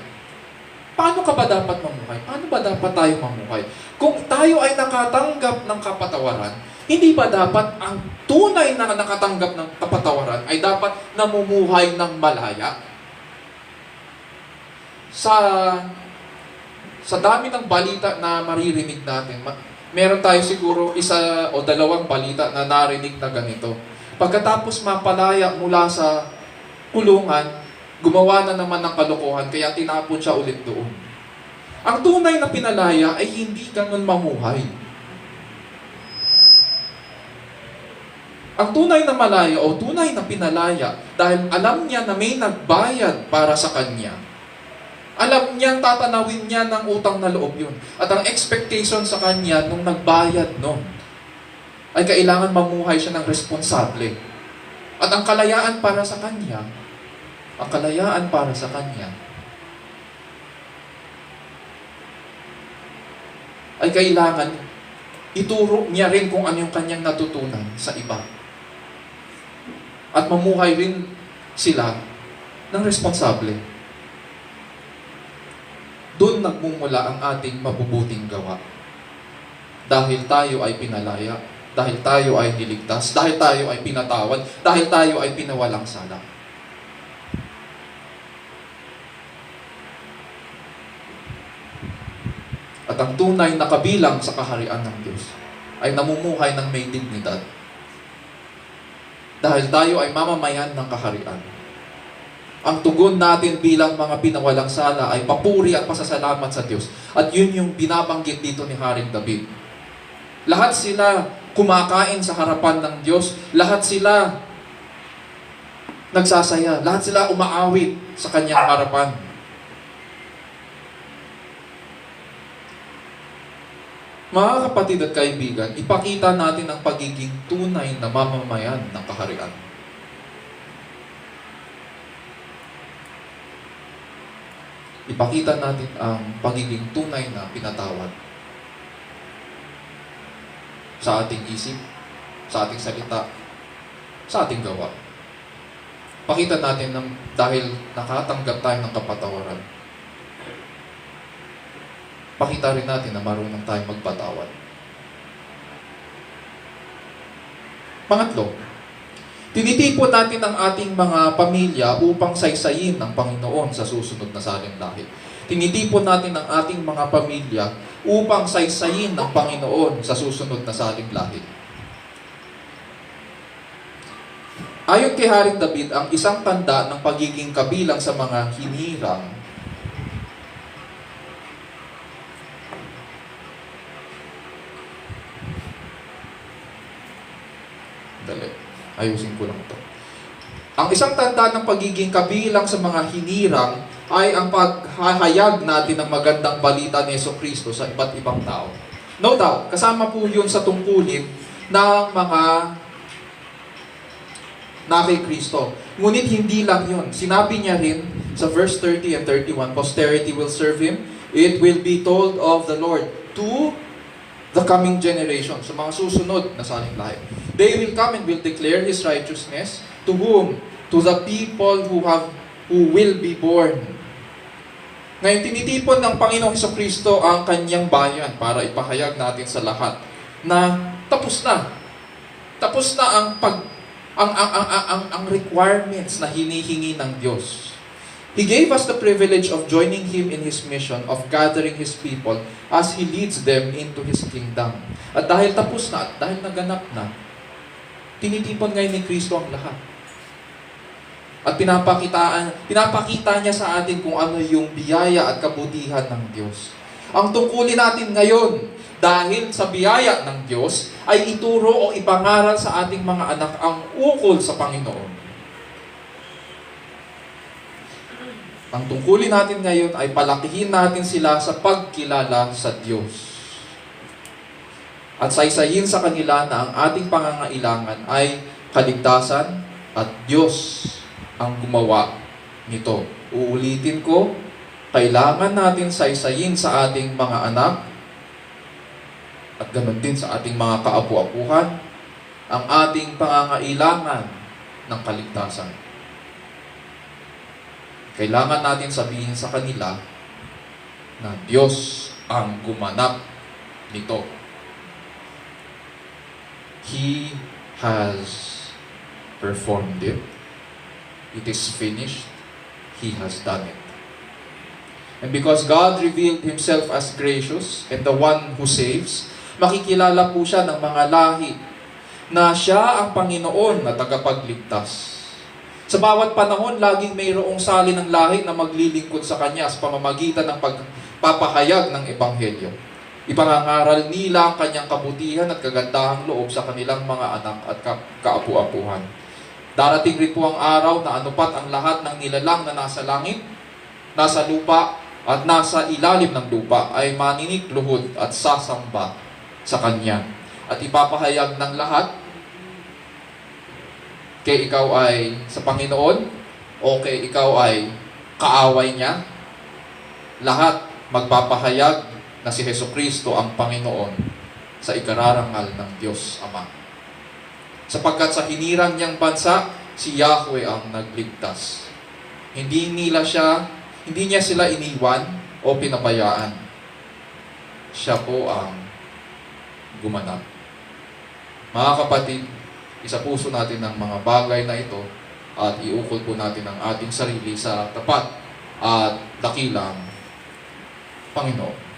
paano ka ba dapat mamuhay? Paano ba dapat tayo mamuhay? Kung tayo ay nakatanggap ng kapatawaran, hindi ba dapat ang tunay na nakatanggap ng kapatawaran ay dapat namumuhay ng malaya? Sa dami ng balita na maririnig natin, meron tayo siguro isa o dalawang balita na narinig na ganito. Pagkatapos mapalaya mula sa kulungan, gumawa na naman ng kalokohan, kaya tinapon siya ulit doon. Ang tunay na pinalaya ay hindi ganun mamuhay. Ang tunay na malaya o tunay na pinalaya, dahil alam niya na may nagbayad para sa kanya, alam niya, tatanawin niya ng utang na loob yun. At ang expectation sa kanya nung nagbayad nun, ay kailangan mamuhay siya ng responsable. At ang kalayaan para sa kanya, ay kailangan ituro niya rin kung ano yung kanyang natutunan sa iba. At mamuhay rin sila ng responsable. Doon nagmumula ang ating mabubuting gawa. Dahil tayo ay pinalaya, dahil tayo ay niligtas, dahil tayo ay pinatawad, dahil tayo ay pinawalang sala. At ang tunay na kabilang sa kaharian ng Diyos ay namumuhay ng may dignidad. Dahil tayo ay mamamayan ng kaharian. Ang tugon natin bilang mga pinawalang sala ay papuri at pasasalamat sa Diyos. At yun yung binabanggit dito ni Haring David. Lahat sila kumakain sa harapan ng Diyos. Lahat sila nagsasaya. Lahat sila umaawit sa kanyang harapan. Mga kapatid at kaibigan, ipakita natin ang pagiging tunay na mamamayan ng kaharian. Ipakita natin ang pagiging tunay na pinatawad sa ating isip, sa ating salita, sa ating gawa. Pakita natin na dahil nakatanggap tayo ng kapatawaran, pakita rin natin na marunong tayong magpatawad. Pangatlo, tinitipon natin ang ating mga pamilya upang saysayin ng Panginoon sa susunod na salinlahi. Tinitipon natin ang ating mga pamilya upang saysayin ng Panginoon sa susunod na salinlahi. Ayon kay Haring David, ang isang tanda ng pagiging kabilang sa mga hinirang ayusin ko lang ito. Ang isang tanda ng pagiging kabilang sa mga hinirang ay ang paghahayag natin ng magandang balita ni Jesucristo sa iba't ibang tao. No doubt, kasama po yun sa tungkulin ng mga na kay Kristo. Ngunit hindi lang yun. Sinabi niya rin sa verse 30 and 31, posterity will serve Him. It will be told of the Lord to the coming generation, sa mga susunod na salinlahi. They will come and will declare His righteousness. To whom? To the people who will be born. Ngayon, tinitipon ng Panginoong Jesucristo ang kanyang bayan para ipahayag natin sa lahat na tapos na. Tapos na ang requirements na hinihingi ng Diyos. He gave us the privilege of joining Him in His mission of gathering His people as He leads them into His kingdom. At dahil tapos na, at dahil naganap na, tinitipon ngayon ni Kristo ang lahat. At pinapakita niya sa atin kung ano yung biyaya at kabutihan ng Diyos. Ang tungkulin natin ngayon dahil sa biyaya ng Diyos ay ituro o ipangaral sa ating mga anak ang ukol sa Panginoon. Ang tungkulin natin ngayon ay palakihin natin sila sa pagkilala sa Diyos. At saysayin sa kanila na ang ating pangangailangan ay kaligtasan at Diyos ang gumawa nito. Uulitin ko, kailangan natin saysayin sa ating mga anak at ganoon din sa ating mga kaapu-apuhan ang ating pangangailangan ng kaligtasan. Kailangan natin sabihin sa kanila na Diyos ang gumanap nito. He has performed it. It is finished. He has done it. And because God revealed Himself as gracious and the one who saves, makikilala po siya ng mga lahi na siya ang Panginoon na tagapagligtas. Sa bawat panahon, laging mayroong sali ng lahi na maglilingkod sa Kanya sa pamamagitan ng pagpapahayag ng Ebanghelyo. Ipangangaral nila ang Kanyang kabutihan at kagandahang loob sa kanilang mga anak at kaapu-apuhan. Darating rin po ang araw na anupat ang lahat ng nilalang na nasa langit, nasa lupa, at nasa ilalim ng lupa ay maninikluhod at sasamba sa Kanya. At ipapahayag ng lahat kay ikaw ay sa Panginoon o kay ikaw ay kaaway niya, lahat magpapahayag na si Hesukristo ang Panginoon sa ikararangal ng Diyos Ama. Sapagkat sa hinirang niyang bansa, si Yahweh ang nagligtas. Hindi niya sila iniwan o pinabayaan. Siya po ang gumanap. Mga kapatid, isa puso natin ang mga bagay na ito at iukol po natin ang ating sarili sa tapat at dakilang Panginoon.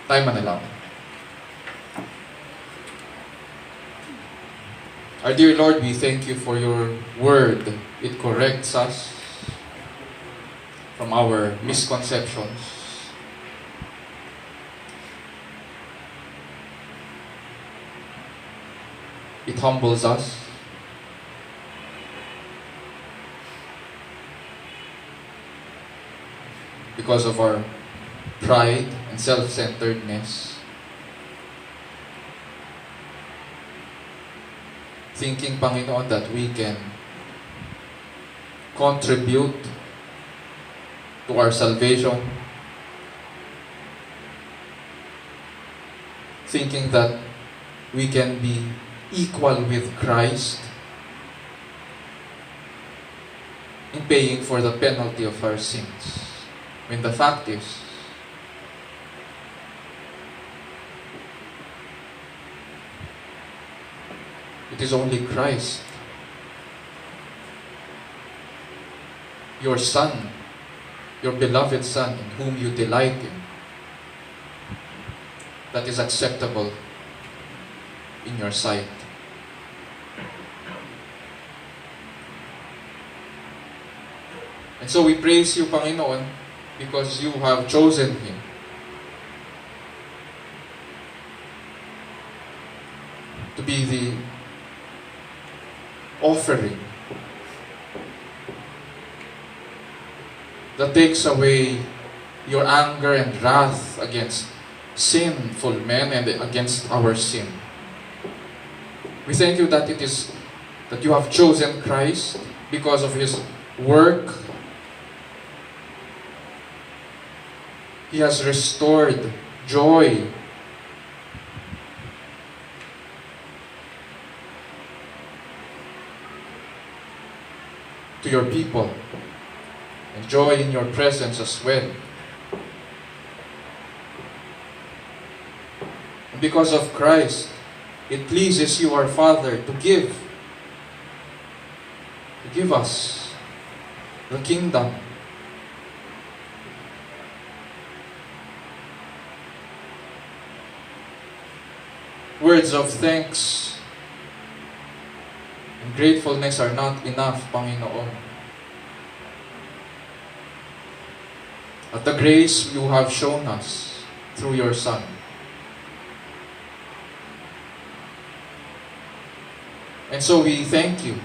Tayo manalangin. Our dear Lord, we thank you for your word. It corrects us from our misconceptions. It humbles us. Because of our pride and self-centeredness. Thinking, Panginoon, that we can contribute to our salvation. Thinking that we can be equal with Christ in paying for the penalty of our sins. When the fact is, it is only Christ, your Son, your beloved Son, in whom you delight in, that is acceptable in your sight. And so we praise you, Panginoon, because you have chosen Him to be the offering that takes away your anger and wrath against sinful men and against our sin. We thank you that that you have chosen Christ because of His work. He has restored joy to your people and joy in your presence as well. And because of Christ, it pleases you, our Father, to give us the kingdom. Words of thanks and gratefulness are not enough, Panginoon. At the grace you have shown us through your Son, And so we thank you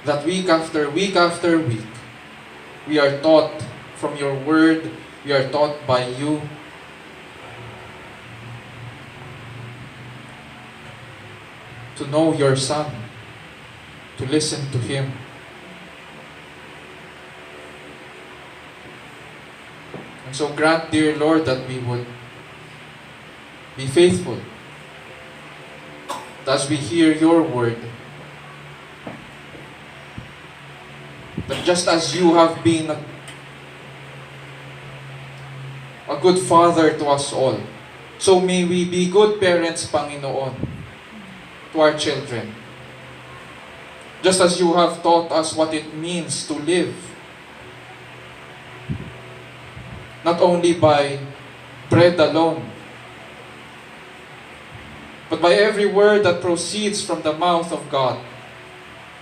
that week after week after week, we are taught from your word, we are taught by you. To know your Son, to listen to Him. And so grant, dear Lord, that we would be faithful as we hear your word. That just as you have been a good father to us all, so may we be good parents, Panginoon, to our children. Just as you have taught us what it means to live, not only by bread alone, but by every word that proceeds from the mouth of God.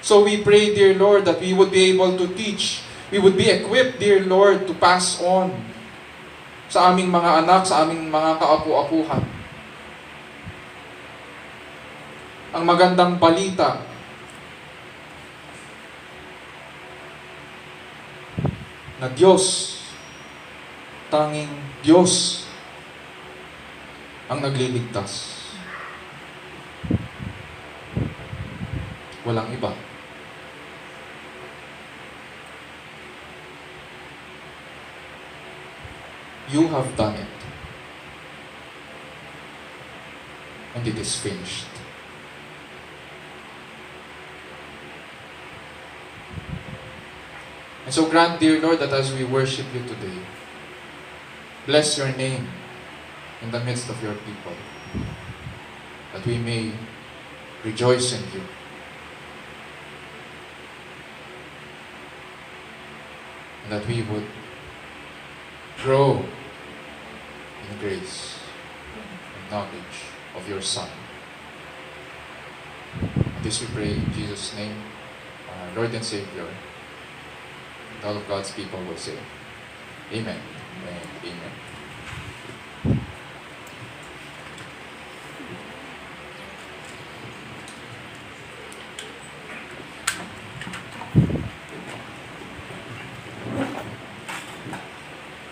So we pray, dear Lord, that we would be able to teach, we would be equipped, dear Lord, to pass on sa aming mga anak, sa aming mga kaapu-apuhan ang magandang balita na Diyos, tanging Diyos ang nagliligtas. Walang iba. You have done it. And it is finished. And so grant, dear Lord, that as we worship you today, bless your name in the midst of your people, that we may rejoice in you. And that we would grow in grace and knowledge of your Son. And this we pray in Jesus' name, our Lord and Savior. All of God's people will say, Amen and Amen.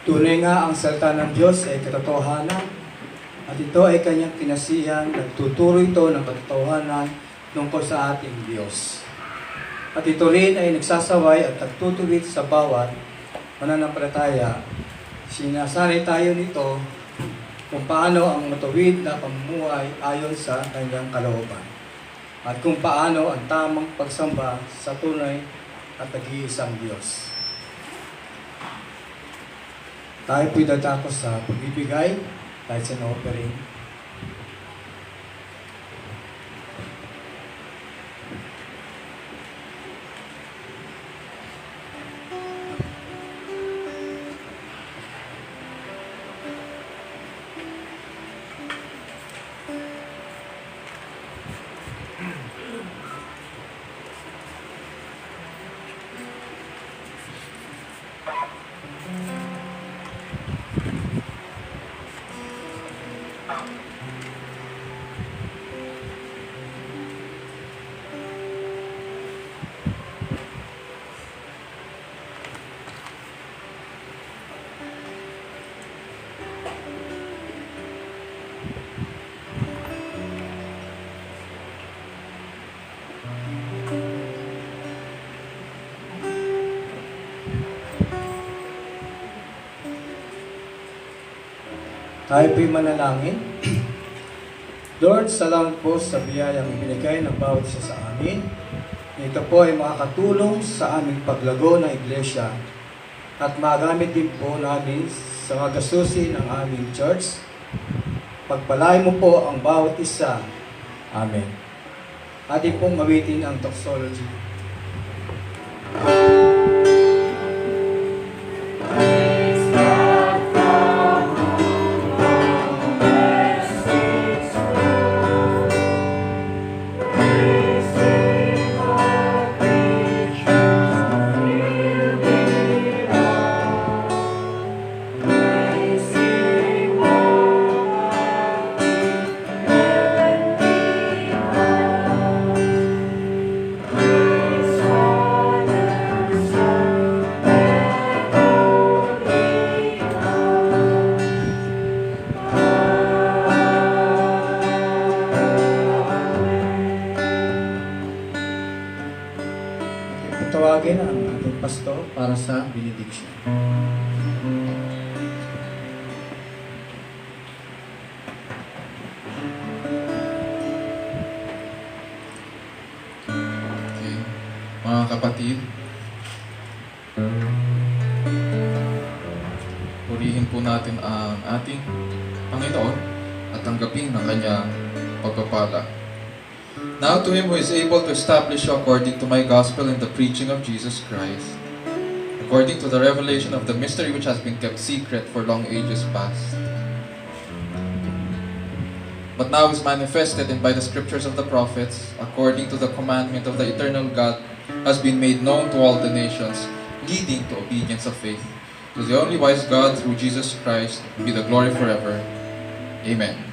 Tunay nga ang salita ng Diyos ay katotohanan at ito ay kanyang kinasihan, nagtuturo ito ng katotohanan tungkol sa ating Diyos. At ito rin ay nagsasaway at nagtutuwid sa bawat mananampalataya. Sinasanay tayo nito kung paano ang matuwid na pamumuhay ayon sa kanyang kalooban. At kung paano ang tamang pagsamba sa tunay at nag-iisang Diyos. Tayo po'y dadako sa pagbibigay kahit sa na-offering. Tayo po'y manalangin. Lord, salamat po sa biyayang ibinigay ng bawat isa sa amin. Ito po ay makakatulong sa aming paglago ng iglesia at magamit din po namin sa mga gastusin ng aming church. Pagpalain mo po ang bawat isa. Amen. Atin pong mawitin ang doxology. tawagin ang ating pastor para sa benediction. Okay. Mga kapatid, purihin po natin ang ating Panginoon at tanggapin ang kanyang pagpapala. Now to Him who is able to establish you according to my gospel and the preaching of Jesus Christ, according to the revelation of the mystery which has been kept secret for long ages past, but now is manifested and by the scriptures of the prophets, according to the commandment of the eternal God, has been made known to all the nations, leading to obedience of faith. To the only wise God, through Jesus Christ, be the glory forever. Amen.